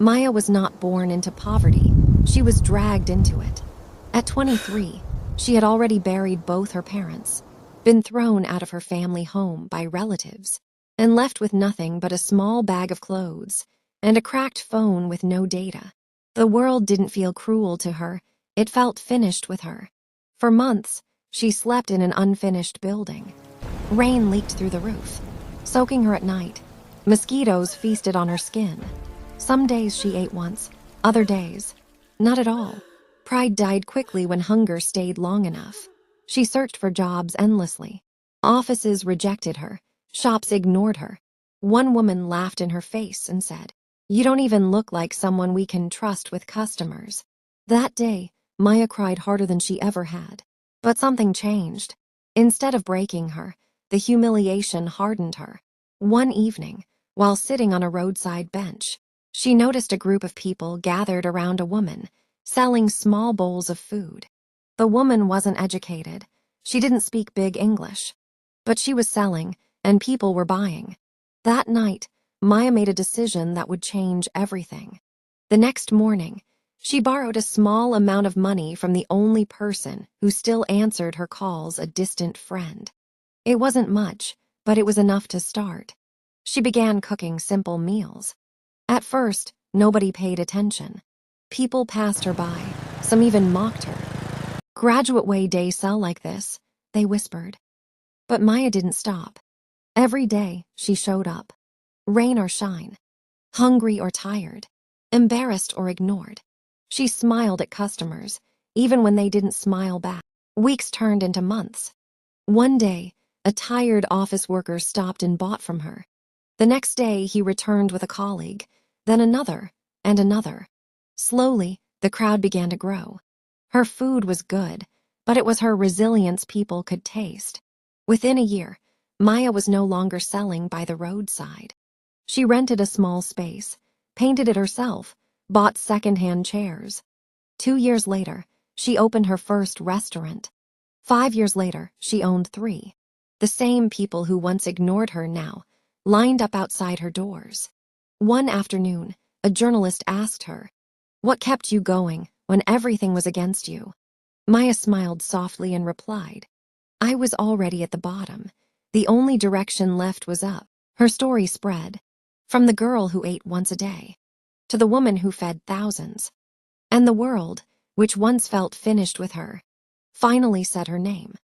Maya was not born into poverty. She was dragged into it. At 23, she had already buried both her parents, been thrown out of her family home by relatives, and left with nothing but a small bag of clothes and a cracked phone with no data. The world didn't feel cruel to her. It felt finished with her. For months, she slept in an unfinished building. Rain leaked through the roof, soaking her at night. Mosquitoes feasted on her skin. Some days she ate once, other days, not at all. Pride died quickly when hunger stayed long enough. She searched for jobs endlessly. Offices rejected her. Shops ignored her. One woman laughed in her face and said, "You don't even look like someone we can trust with customers." That day, Maya cried harder than she ever had. But something changed. Instead of breaking her, the humiliation hardened her. One evening, while sitting on a roadside bench, she noticed a group of people gathered around a woman, selling small bowls of food. The woman wasn't educated. She didn't speak big English. But she was selling, and people were buying. That night, Maya made a decision that would change everything. The next morning, she borrowed a small amount of money from the only person who still answered her calls, a distant friend. It wasn't much, but it was enough to start. She began cooking simple meals. At first, nobody paid attention. People passed her by, some even mocked her. "Graduate way day sell like this," they whispered. But Maya didn't stop. Every day, she showed up. Rain or shine, hungry or tired, embarrassed or ignored. She smiled at customers, even when they didn't smile back. Weeks turned into months. One day, a tired office worker stopped and bought from her. The next day, he returned with a colleague, then another, and another. Slowly, the crowd began to grow. Her food was good, but it was her resilience people could taste. Within a year, Maya was no longer selling by the roadside. She rented a small space, painted it herself, bought secondhand chairs. 2 years later, she opened her first restaurant. 5 years later, she owned 3. The same people who once ignored her now lined up outside her doors. One afternoon, a journalist asked her, "What kept you going when everything was against you?" Maya smiled softly and replied, "I was already at the bottom. The only direction left was up." Her story spread, from the girl who ate once a day, to the woman who fed thousands. And the world, which once felt finished with her, finally said her name.